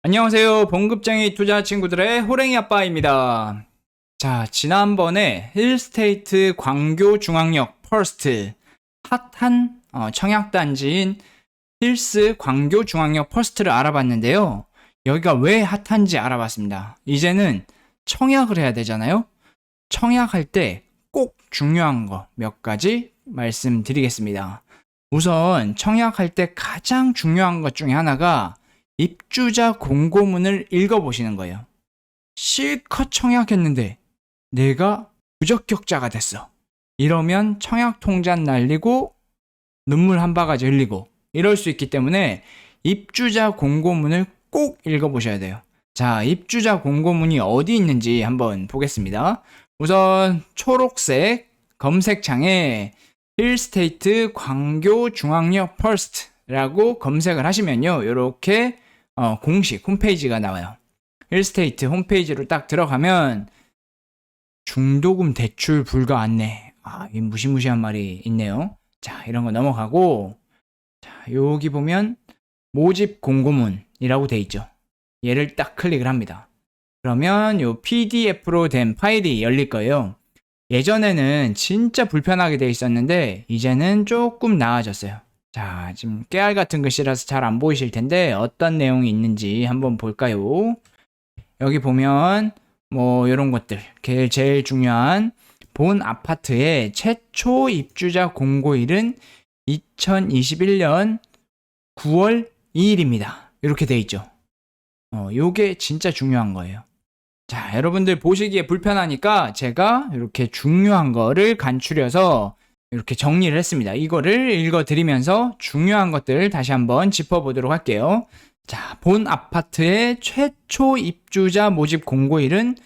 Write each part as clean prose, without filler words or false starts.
안녕하세요. 봉급쟁이 투자 친구들의 호랭이 아빠입니다. 자, 지난번에 힐스테이트 광교 중앙역 퍼스트 핫한 청약단지인 힐스 광교 중앙역 퍼스트를 알아봤는데요. 여기가 왜 핫한지 알아봤습니다. 이제는 청약을 해야 되잖아요. 청약할 때 꼭 중요한 거 몇 가지 말씀드리겠습니다. 우선 청약할 때 가장 중요한 것 중에 하나가 입주자 공고문을 읽어보시는 거예요. 실컷 청약했는데 내가 부적격자가 됐어. 이러면 청약 통장 날리고 눈물 한 바가지 흘리고 이럴 수 있기 때문에 입주자 공고문을 꼭 읽어보셔야 돼요. 자, 입주자 공고문이 어디 있는지 한번 보겠습니다. 우선 초록색 검색창에 힐스테이트 광교 중앙역 퍼스트라고 검색을 하시면요. 이렇게 공식 홈페이지가 나와요. 힐스테이트 홈페이지로 딱 들어가면 중도금 대출 불가 안내. 이 무시무시한 말이 있네요. 자, 이런 거 넘어가고, 자, 여기 보면 모집 공고문이라고 돼 있죠. 얘를 딱 클릭을 합니다. 그러면 요 PDF로 된 파일이 열릴 거예요. 예전에는 진짜 불편하게 돼 있었는데 이제는 조금 나아졌어요. 자, 지금 깨알 같은 글씨라서 잘 안 보이실 텐데 어떤 내용이 있는지 한번 볼까요? 여기 보면 뭐 이런 것들, 제일 중요한 본 아파트의 최초 입주자 공고일은 2021년 9월 2일입니다. 이렇게 돼 있죠. 요게 진짜 중요한 거예요. 자, 여러분들 보시기에 불편하니까 제가 이렇게 중요한 거를 간추려서 이렇게 정리를 했습니다. 이거를 읽어드리면서 중요한 것들 다시 한번 짚어보도록 할게요. 자, 본 아파트의 최초 입주자 모집 공고일은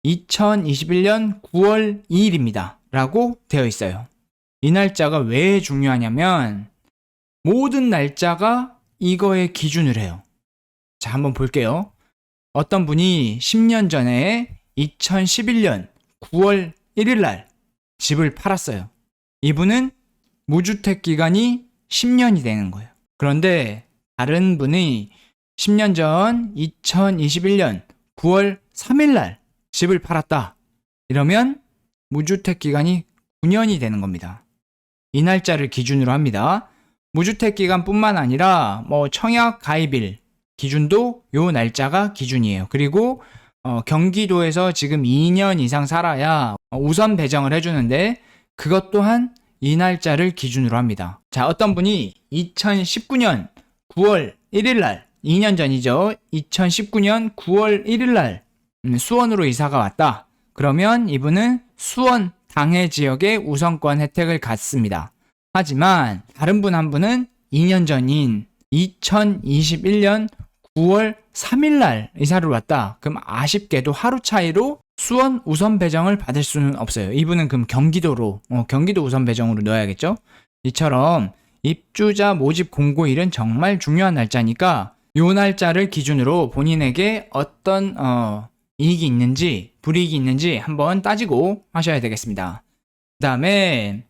2021년 9월 2일입니다. 라고 되어 있어요. 이 날짜가 왜 중요하냐면 모든 날짜가 이거에 기준을 해요. 자, 한번 볼게요. 어떤 분이 10년 전에 2011년 9월 1일 날 집을 팔았어요. 이분은 무주택 기간이 10년이 되는 거예요. 그런데 다른 분이 10년 전 2021년 9월 3일 날 집을 팔았다. 이러면 무주택 기간이 9년이 되는 겁니다. 이 날짜를 기준으로 합니다. 무주택 기간뿐만 아니라 청약 가입일 기준도 요 날짜가 기준이에요. 그리고 경기도에서 지금 2년 이상 살아야 우선 배정을 해주는데 그것 또한 이 날짜를 기준으로 합니다. 자, 어떤 분이 2019년 9월 1일 날 2년 전이죠. 2019년 9월 1일 날 수원으로 이사가 왔다. 그러면 이분은 수원 당해 지역의 우선권 혜택을 갖습니다. 하지만 다른 분 한 분은 2년 전인 2021년 9월 3일 날 이사를 왔다. 그럼 아쉽게도 하루 차이로 수원 우선 배정을 받을 수는 없어요. 이분은 그럼 경기도로 경기도 우선 배정으로 넣어야겠죠. 이처럼 입주자 모집 공고일은 정말 중요한 날짜니까 요 날짜를 기준으로 본인에게 어떤 이익이 있는지 불이익이 있는지 한번 따지고 하셔야 되겠습니다. 그 다음에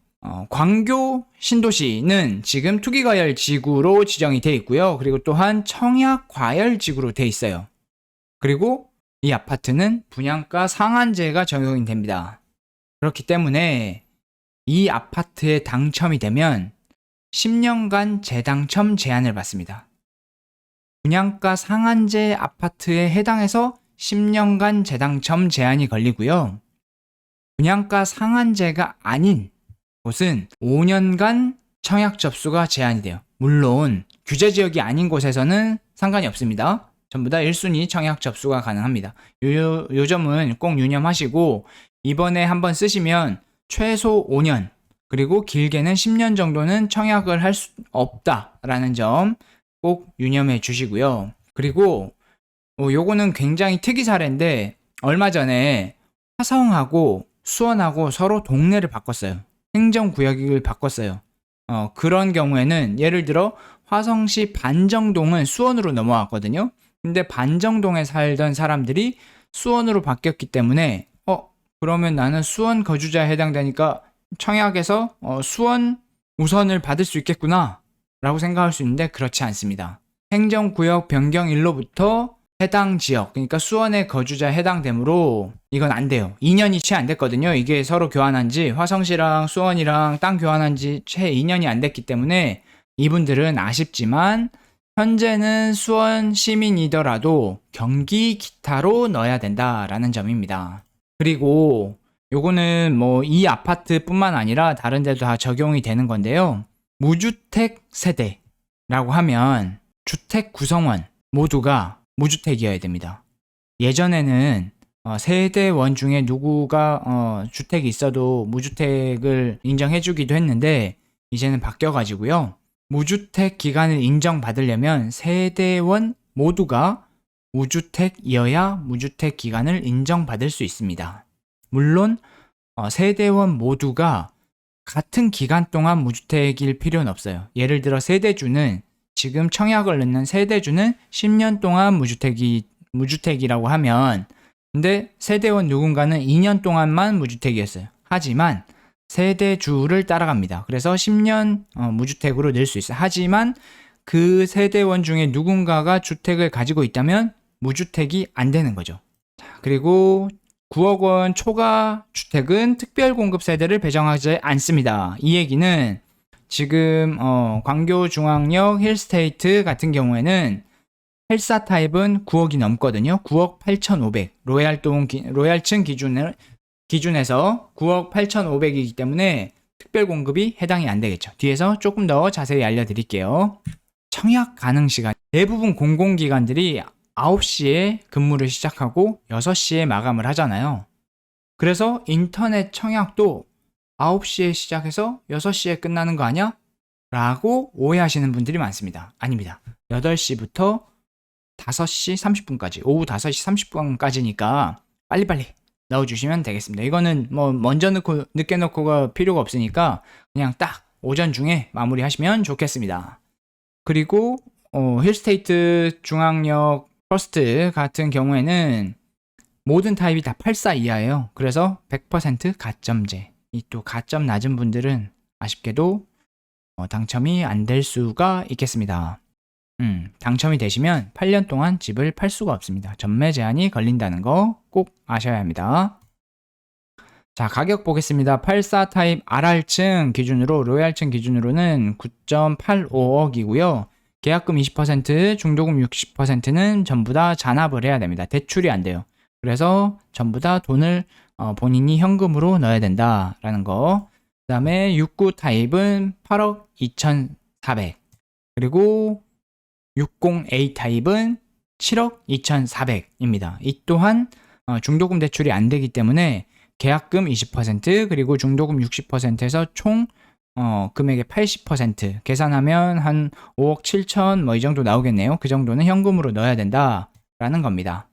광교 신도시는 지금 투기과열 지구로 지정이 되어 있고요. 그리고 또한 청약과열 지구로 되어 있어요. 그리고 이 아파트는 분양가 상한제가 적용이 됩니다. 그렇기 때문에 이 아파트에 당첨이 되면 10년간 재당첨 제한을 받습니다. 분양가 상한제 아파트에 해당해서 10년간 재당첨 제한이 걸리고요. 분양가 상한제가 아닌 곳은 5년간 청약 접수가 제한이 돼요. 물론 규제 지역이 아닌 곳에서는 상관이 없습니다. 전부 다 1순위 청약 접수가 가능합니다. 요 점은 꼭 유념하시고 이번에 한번 쓰시면 최소 5년 그리고 길게는 10년 정도는 청약을 할 수 없다라는 점 꼭 유념해 주시고요. 그리고 요거는 굉장히 특이 사례인데 얼마 전에 화성하고 수원하고 서로 동네를 바꿨어요. 행정구역을 바꿨어요. 그런 경우에는 예를 들어 화성시 반정동은 수원으로 넘어왔거든요. 근데 반정동에 살던 사람들이 수원으로 바뀌었기 때문에 그러면 나는 수원 거주자에 해당되니까 청약에서 수원 우선을 받을 수 있겠구나 라고 생각할 수 있는데 그렇지 않습니다. 행정구역 변경일로부터 해당 지역, 그러니까 수원의 거주자에 해당되므로 이건 안 돼요. 2년이 채 안 됐거든요. 이게 서로 교환한 지, 화성시랑 수원이랑 땅 교환한 지 채 2년이 안 됐기 때문에 이분들은 아쉽지만 현재는 수원 시민이더라도 경기 기타로 넣어야 된다라는 점입니다. 그리고 요거는 뭐 이 아파트뿐만 아니라 다른 데도 다 적용이 되는 건데요. 무주택 세대라고 하면 주택 구성원 모두가 무주택이어야 됩니다. 예전에는 세대원 중에 누구가 주택이 있어도 무주택을 인정해주기도 했는데 이제는 바뀌어가지고요. 무주택 기간을 인정받으려면 세대원 모두가 무주택이어야 무주택 기간을 인정받을 수 있습니다. 물론 세대원 모두가 같은 기간 동안 무주택일 필요는 없어요. 예를 들어 세대주는 지금 청약을 넣는 세대주는 10년 동안 무주택이라고 하면 근데 세대원 누군가는 2년 동안만 무주택이었어요. 하지만 세대주를 따라갑니다. 그래서 10년 무주택으로 낼 수 있어요. 하지만 그 세대원 중에 누군가가 주택을 가지고 있다면 무주택이 안 되는 거죠. 그리고 9억 원 초과 주택은 특별공급 세대를 배정하지 않습니다. 이 얘기는 지금 광교중앙역 힐스테이트 같은 경우에는 헬사 타입은 9억이 넘거든요. 9억 8,500 로얄층 기준에서 9억 8,500이기 때문에 특별공급이 해당이 안 되겠죠. 뒤에서 조금 더 자세히 알려드릴게요. 청약 가능 시간 대부분 공공기관들이 9시에 근무를 시작하고 6시에 마감을 하잖아요. 그래서 인터넷 청약도 9시에 시작해서 6시에 끝나는 거 아니야? 라고 오해하시는 분들이 많습니다. 아닙니다. 8시부터 5시 30분까지, 오후 5시 30분까지니까 빨리빨리 넣어주시면 되겠습니다. 이거는 뭐 먼저 넣고 늦게 넣고가 필요가 없으니까 그냥 딱 오전 중에 마무리하시면 좋겠습니다. 그리고 힐스테이트 중앙역 퍼스트 같은 경우에는 모든 타입이 다 84 이하예요. 그래서 100% 가점제. 이 또 가점 낮은 분들은 아쉽게도 당첨이 안 될 수가 있겠습니다. 당첨이 되시면 8년 동안 집을 팔 수가 없습니다. 전매 제한이 걸린다는 거 꼭 아셔야 합니다. 자, 가격 보겠습니다. 84 타입 RR층 기준으로, 로얄층 기준으로는 9.85억이고요. 계약금 20%, 중도금 60%는 전부 다 잔압을 해야 됩니다. 대출이 안 돼요. 그래서 전부 다 돈을 본인이 현금으로 넣어야 된다라는 거. 그 다음에 69 타입은 8억 2,400. 그리고 60A 타입은 7억 2,400입니다. 이 또한 중도금 대출이 안 되기 때문에 계약금 20% 그리고 중도금 60%에서 총 금액의 80% 계산하면 한 5억 7천 뭐 이 정도 나오겠네요. 그 정도는 현금으로 넣어야 된다라는 겁니다.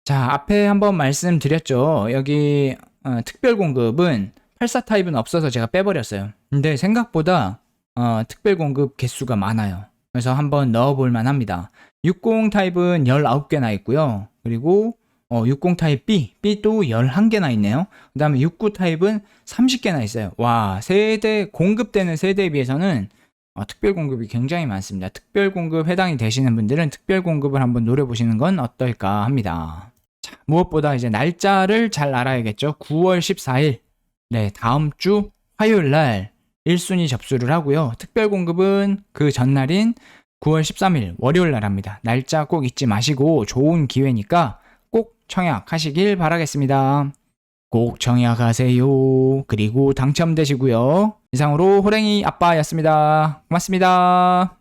자, 앞에 한번 말씀드렸죠. 여기 특별공급은 84 타입은 없어서 제가 빼버렸어요. 근데 생각보다 특별공급 개수가 많아요. 그래서 한번 넣어볼 만합니다. 60 타입은 19개나 있고요. 그리고 60 타입 B도 11개나 있네요. 그 다음에 69 타입은 30개나 있어요. 와, 공급되는 세대에 비해서는 특별공급이 굉장히 많습니다. 특별공급 해당이 되시는 분들은 특별공급을 한번 노려보시는 건 어떨까 합니다. 자, 무엇보다 이제 날짜를 잘 알아야겠죠. 9월 14일. 네, 다음 주 화요일 날 1순위 접수를 하고요. 특별공급은 그 전날인 9월 13일 월요일 날 합니다. 날짜 꼭 잊지 마시고 좋은 기회니까 꼭 청약하시길 바라겠습니다. 꼭 청약하세요. 그리고 당첨되시고요. 이상으로 호랭이 아빠였습니다. 고맙습니다.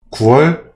(9월